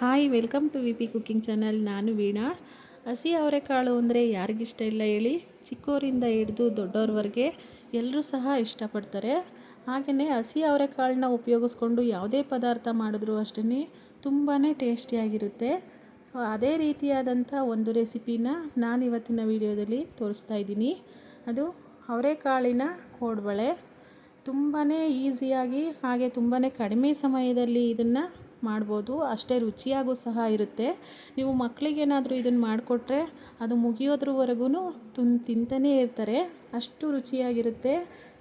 Hi, welcome to V P cooking channel. ನಾನು ವೀಣಾ. ಹಸಿ ಅವರೆಕಾಳು ಅಂದರೆ ಯಾರಿಗಿಷ್ಟ ಇಲ್ಲ ಹೇಳಿ. ಚಿಕ್ಕವರಿಂದ ಹಿಡಿದು ದೊಡ್ಡವ್ರವರೆಗೆ ಎಲ್ಲರೂ ಸಹ ಇಷ್ಟಪಡ್ತಾರೆ. ಹಾಗೆಯೇ ಹಸಿ ಅವರೆಕಾಳನ್ನ ಉಪಯೋಗಿಸ್ಕೊಂಡು ಯಾವುದೇ ಪದಾರ್ಥ ಮಾಡಿದ್ರೂ ಅಷ್ಟೇ ತುಂಬಾ ಟೇಸ್ಟಿಯಾಗಿರುತ್ತೆ. ಸೊ ಅದೇ ರೀತಿಯಾದಂಥ ಒಂದು ರೆಸಿಪಿನ ನಾನು ಇವತ್ತಿನ ವಿಡಿಯೋದಲ್ಲಿ ತೋರಿಸ್ತಾ ಇದ್ದೀನಿ. ಅದು ಅವರೆಕಾಳಿನ ಕೋಡ್ಬಳೆ. ತುಂಬಾ ಈಸಿಯಾಗಿ ಹಾಗೆ ತುಂಬಾ ಕಡಿಮೆ ಸಮಯದಲ್ಲಿ ಇದನ್ನು ಮಾಡ್ಬೋದು. ಅಷ್ಟೇ ರುಚಿಯಾಗೂ ಸಹ ಇರುತ್ತೆ. ನೀವು ಮಕ್ಕಳಿಗೇನಾದರೂ ಇದನ್ನು ಮಾಡಿಕೊಟ್ರೆ ಅದು ಮುಗಿಯೋದ್ರವರೆಗೂ ತಿಂತಾನೇ ಇರ್ತಾರೆ. ಅಷ್ಟು ರುಚಿಯಾಗಿರುತ್ತೆ,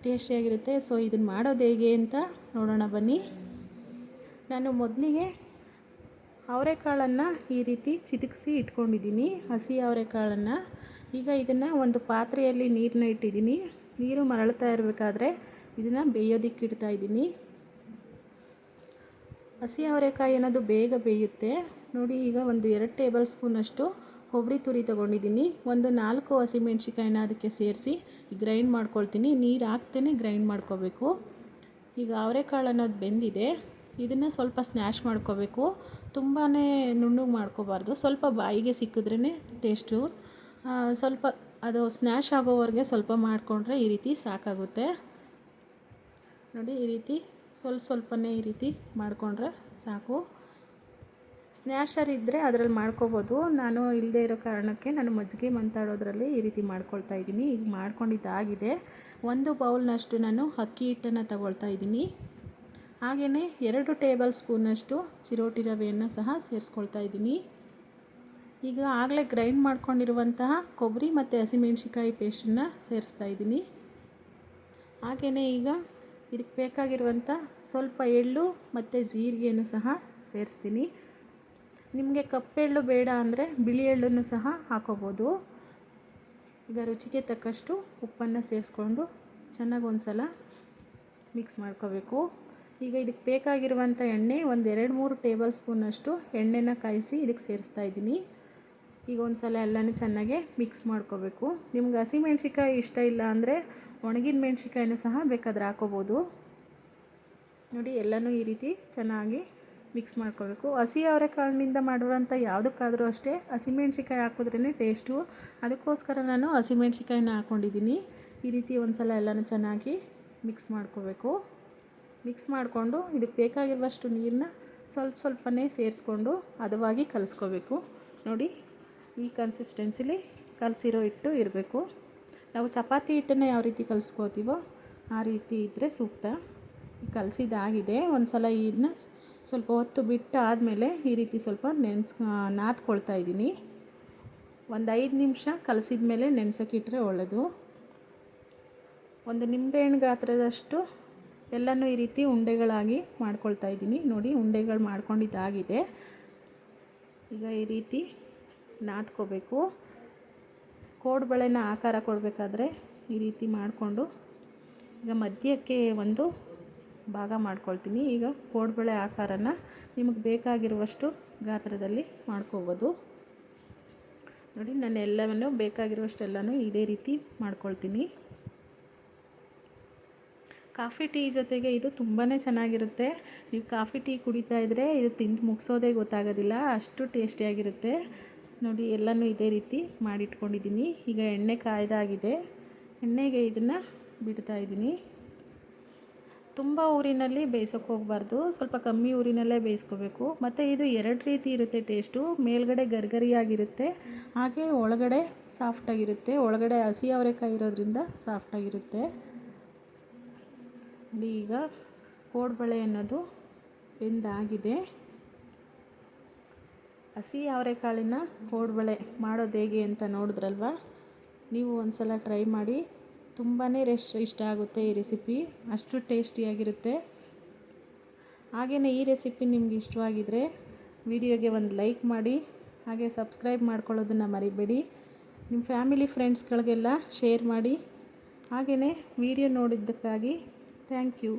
ಟೇಸ್ಟಿಯಾಗಿರುತ್ತೆ. ಸೊ ಇದನ್ನು ಮಾಡೋದು ಹೇಗೆ ಅಂತ ನೋಡೋಣ ಬನ್ನಿ. ನಾನು ಮೊದಲಿಗೆ ಅವರೆಕಾಳನ್ನು ಈ ರೀತಿ ಚಿತಿಕಿಸಿ ಇಟ್ಕೊಂಡಿದ್ದೀನಿ, ಹಸಿ ಅವರೆಕಾಳನ್ನು. ಈಗ ಇದನ್ನು ಒಂದು ಪಾತ್ರೆಯಲ್ಲಿ ನೀರನ್ನ ಇಟ್ಟಿದ್ದೀನಿ. ನೀರು ಮರಳ್ತಾ ಇರಬೇಕಾದ್ರೆ ಇದನ್ನು ಬೇಯೋದಕ್ಕೆ ಇಡ್ತಾ ಇದ್ದೀನಿ. ಹಸಿ ಅವರೆಕಾಯಿ ಅನ್ನೋದು ಬೇಗ ಬೇಯುತ್ತೆ ನೋಡಿ. ಈಗ ಒಂದು 2 ಟೇಬಲ್ ಸ್ಪೂನಷ್ಟು ಕೊಬ್ಬರಿ ತುರಿ ತೊಗೊಂಡಿದ್ದೀನಿ. ಒಂದು 4 ಹಸಿಮೆಣ್ಸಿಕಾಯಿನ ಅದಕ್ಕೆ ಸೇರಿಸಿ ಗ್ರೈಂಡ್ ಮಾಡ್ಕೊಳ್ತೀನಿ. ನೀರು ಹಾಕ್ತೇ ಗ್ರೈಂಡ್ ಮಾಡ್ಕೋಬೇಕು. ಈಗ ಅವರೆಕಾಳು ಅನ್ನೋದು ಬೆಂದಿದೆ. ಇದನ್ನು ಸ್ವಲ್ಪ ಸ್ನ್ಯಾಶ್ ಮಾಡ್ಕೋಬೇಕು. ತುಂಬಾ ನುಣ್ಣಗೆ ಮಾಡ್ಕೋಬಾರ್ದು. ಸ್ವಲ್ಪ ಬಾಯಿಗೆ ಸಿಕ್ಕಿದ್ರೇ ಟೇಸ್ಟು. ಸ್ವಲ್ಪ ಅದು ಸ್ನ್ಯಾಶ್ ಆಗೋವರೆಗೆ ಸ್ವಲ್ಪ ಮಾಡಿಕೊಂಡ್ರೆ ಈ ರೀತಿ ಸಾಕಾಗುತ್ತೆ ನೋಡಿ. ಈ ರೀತಿ ಸ್ವಲ್ಪನೇ ಈ ರೀತಿ ಮಾಡಿಕೊಂಡ್ರೆ ಸಾಕು. ಸ್ನ್ಯಾಶರ್ ಇದ್ದರೆ ಅದರಲ್ಲಿ ಮಾಡ್ಕೋಬೋದು. ನಾನು ಇಲ್ಲದೇ ಇರೋ ಕಾರಣಕ್ಕೆ ನಾನು ಮಜ್ಜಿಗೆ ಮಂತಾಡೋದ್ರಲ್ಲಿ ಈ ರೀತಿ ಮಾಡ್ಕೊಳ್ತಾ ಇದ್ದೀನಿ. ಈಗ ಮಾಡ್ಕೊಂಡಿದ್ದಾಗಿದೆ. 1 ಬೌಲ್ನಷ್ಟು ನಾನು ಅಕ್ಕಿ ಹಿಟ್ಟನ್ನು ತಗೊಳ್ತಾ ಇದ್ದೀನಿ. ಹಾಗೆಯೇ 2 ಟೇಬಲ್ ಸ್ಪೂನಷ್ಟು ಚಿರೋಟಿ ರವೆಯನ್ನು ಸಹ ಸೇರಿಸ್ಕೊಳ್ತಾ ಇದ್ದೀನಿ. ಈಗ ಆಗಲೇ ಗ್ರೈಂಡ್ ಮಾಡ್ಕೊಂಡಿರುವಂತಹ ಕೊಬ್ಬರಿ ಮತ್ತು ಹಸಿಮೆಣ್ಸಿಕಾಯಿ ಪೇಸ್ಟನ್ನು ಸೇರಿಸ್ತಾ ಇದ್ದೀನಿ. ಹಾಗೆಯೇ ಈಗ ಇದಕ್ಕೆ ಬೇಕಾಗಿರುವಂಥ ಸ್ವಲ್ಪ ಎಳ್ಳು ಮತ್ತು ಜೀರಿಗೆಯನ್ನು ಸಹ ಸೇರಿಸ್ತೀನಿ. ನಿಮಗೆ ಕಪ್ಪೆಳ್ಳು ಬೇಡ ಅಂದರೆ ಬಿಳಿ ಎಳ್ಳನ್ನು ಸಹ ಹಾಕೋಬೋದು. ಈಗ ರುಚಿಗೆ ತಕ್ಕಷ್ಟು ಉಪ್ಪನ್ನು ಸೇರಿಸ್ಕೊಂಡು ಚೆನ್ನಾಗಿ ಒಂದು ಸಲ ಮಿಕ್ಸ್ ಮಾಡ್ಕೋಬೇಕು. ಈಗ ಇದಕ್ಕೆ ಬೇಕಾಗಿರುವಂಥ ಎಣ್ಣೆ ಒಂದು 2-3 ಟೇಬಲ್ ಸ್ಪೂನಷ್ಟು ಎಣ್ಣೆನ ಕಾಯಿಸಿ ಇದಕ್ಕೆ ಸೇರಿಸ್ತಾ ಇದ್ದೀನಿ. ಈಗ ಒಂದು ಸಲ ಎಲ್ಲನೂ ಚೆನ್ನಾಗಿ ಮಿಕ್ಸ್ ಮಾಡ್ಕೋಬೇಕು. ನಿಮ್ಗೆ ಹಸಿಮೆಣ್ಸಿಕಾಯಿ ಇಷ್ಟ ಇಲ್ಲ ಅಂದರೆ ಒಣಗಿದ ಮೆಣ್ಸಿಕಾಯಿನೂ ಸಹ ಬೇಕಾದರೆ ಹಾಕೋಬೋದು ನೋಡಿ. ಎಲ್ಲನೂ ಈ ರೀತಿ ಚೆನ್ನಾಗಿ ಮಿಕ್ಸ್ ಮಾಡ್ಕೋಬೇಕು. ಹಸಿ ಅವರೆಕಾಳಿನಿಂದ ಮಾಡಿರೋಂಥ ಯಾವುದಕ್ಕಾದರೂ ಅಷ್ಟೇ ಹಸಿಮೆಣ್ಸಿಕಾಯಿ ಹಾಕಿದ್ರೇ ಟೇಸ್ಟು. ಅದಕ್ಕೋಸ್ಕರ ನಾನು ಹಸಿಮೆಣ್ಸಿಕಾಯಿನ ಹಾಕ್ಕೊಂಡಿದ್ದೀನಿ. ಈ ರೀತಿ ಒಂದು ಸಲ ಎಲ್ಲನೂ ಚೆನ್ನಾಗಿ ಮಿಕ್ಸ್ ಮಾಡ್ಕೋಬೇಕು. ಮಿಕ್ಸ್ ಮಾಡಿಕೊಂಡು ಇದಕ್ಕೆ ಬೇಕಾಗಿರುವಷ್ಟು ನೀರನ್ನ ಸ್ವಲ್ಪನೇ ಸೇರಿಸ್ಕೊಂಡು ಹದವಾಗಿ ಕಲಿಸ್ಕೋಬೇಕು ನೋಡಿ. ಈ ಕನ್ಸಿಸ್ಟೆನ್ಸಿಲಿ ಕಲಸಿರೋ ಹಿಟ್ಟು ಇರಬೇಕು. ನಾವು ಚಪಾತಿ ಹಿಟ್ಟನ್ನು ಯಾವ ರೀತಿ ಕಲಿಸ್ಕೋತೀವೋ ಆ ರೀತಿ ಇದ್ದರೆ ಸೂಕ್ತ. ಕಲಸಿದಾಗಿದೆ. ಒಂದು ಸಲ ಇದನ್ನ ಸ್ವಲ್ಪ ಹೊತ್ತು ಬಿಟ್ಟು ಆದಮೇಲೆ ಈ ರೀತಿ ಸ್ವಲ್ಪ ನಾದ್ಕೊಳ್ತಾ ಇದ್ದೀನಿ. ಒಂದು 5 ನಿಮಿಷ ಕಲಸಿದ ಮೇಲೆ ನೆನೆಸೋಕ್ಕಿಟ್ರೆ ಒಳ್ಳೆಯದು. ಒಂದು ನಿಂಬೆಹಣ್ಣು ಗಾತ್ರದಷ್ಟು ಎಲ್ಲನೂ ಈ ರೀತಿ ಉಂಡೆಗಳಾಗಿ ಮಾಡ್ಕೊಳ್ತಾ ಇದ್ದೀನಿ ನೋಡಿ. ಉಂಡೆಗಳು ಮಾಡ್ಕೊಂಡಿದ್ದಾಗಿದೆ. ಈಗ ಈ ರೀತಿ ನಾದ್ಕೋಬೇಕು. ಕೋಡ್ಬಳೆನ ಆಕಾರ ಕೊಡಬೇಕಾದ್ರೆ ಈ ರೀತಿ ಮಾಡಿಕೊಂಡು ಈಗ ಮಧ್ಯಕ್ಕೆ ಒಂದು ಭಾಗ ಮಾಡ್ಕೊಳ್ತೀನಿ. ಈಗ ಕೋಡ್ಬಳೆ ಆಕಾರನ ನಿಮಗೆ ಬೇಕಾಗಿರುವಷ್ಟು ಗಾತ್ರದಲ್ಲಿ ಮಾಡ್ಕೋಬೋದು ನೋಡಿ. ನಾನು ಎಲ್ಲವನ್ನು ಬೇಕಾಗಿರುವಷ್ಟೆಲ್ಲನೂ ಇದೇ ರೀತಿ ಮಾಡ್ಕೊಳ್ತೀನಿ. ಕಾಫಿ ಟೀ ಜೊತೆಗೆ ಇದು ತುಂಬಾ ಚೆನ್ನಾಗಿರುತ್ತೆ. ನೀವು ಕಾಫಿ ಟೀ ಕುಡಿತಾ ಇದ್ದರೆ ಇದು ತಿಂದು ಮುಗಿಸೋದೇ ಗೊತ್ತಾಗೋದಿಲ್ಲ, ಅಷ್ಟು ಟೇಸ್ಟಿಯಾಗಿರುತ್ತೆ ನೋಡಿ. ಎಲ್ಲನೂ ಇದೇ ರೀತಿ ಮಾಡಿಟ್ಕೊಂಡಿದ್ದೀನಿ. ಈಗ ಎಣ್ಣೆ ಕಾಯ್ದಾಗಿದೆ. ಎಣ್ಣೆಗೆ ಇದನ್ನು ಬಿಡ್ತಾ ಇದ್ದೀನಿ. ತುಂಬ ಊರಿನಲ್ಲಿ ಬೇಯಿಸೋಕೆ ಹೋಗಬಾರ್ದು, ಸ್ವಲ್ಪ ಕಮ್ಮಿ ಊರಿನಲ್ಲೇ ಬೇಯಿಸ್ಕೋಬೇಕು. ಮತ್ತು ಇದು 2 ರೀತಿ ಇರುತ್ತೆ ಟೇಸ್ಟು. ಮೇಲ್ಗಡೆ ಗರಿಗರಿಯಾಗಿರುತ್ತೆ, ಹಾಗೆ ಒಳಗಡೆ ಸಾಫ್ಟಾಗಿರುತ್ತೆ. ಒಳಗಡೆ ಹಸಿ ಅವರೆಕಾಯಿ ಇರೋದ್ರಿಂದ ಸಾಫ್ಟಾಗಿರುತ್ತೆ ನೋಡಿ. ಈಗ ಕೋಡ್ಬಳೆ ಅನ್ನೋದು ಬೆಂದಾಗಿದೆ. ಹಸಿ ಅವರೆಕಾಳಿನ ಕೋಡ್ಬಳೆ ಮಾಡೋದು ಹೇಗೆ ಅಂತ ನೋಡಿದ್ರಲ್ವ. ನೀವು ಒಂದು ಸಲ ಟ್ರೈ ಮಾಡಿ. ತುಂಬಾ ಇಷ್ಟ ಆಗುತ್ತೆ ಈ ರೆಸಿಪಿ, ಅಷ್ಟು ಟೇಸ್ಟಿಯಾಗಿರುತ್ತೆ. ಹಾಗೆಯೇ ಈ ರೆಸಿಪಿ ನಿಮ್ಗೆ ಇಷ್ಟವಾಗಿದ್ದರೆ ವಿಡಿಯೋಗೆ ಒಂದು ಲೈಕ್ ಮಾಡಿ, ಹಾಗೆ ಸಬ್ಸ್ಕ್ರೈಬ್ ಮಾಡ್ಕೊಳ್ಳೋದನ್ನು ಮರಿಬೇಡಿ. ನಿಮ್ಮ ಫ್ಯಾಮಿಲಿ ಫ್ರೆಂಡ್ಸ್ಗಳಿಗೆಲ್ಲ ಶೇರ್ ಮಾಡಿ. ಹಾಗೆಯೇ ವಿಡಿಯೋ ನೋಡಿದ್ದಕ್ಕಾಗಿ ಥ್ಯಾಂಕ್ ಯು.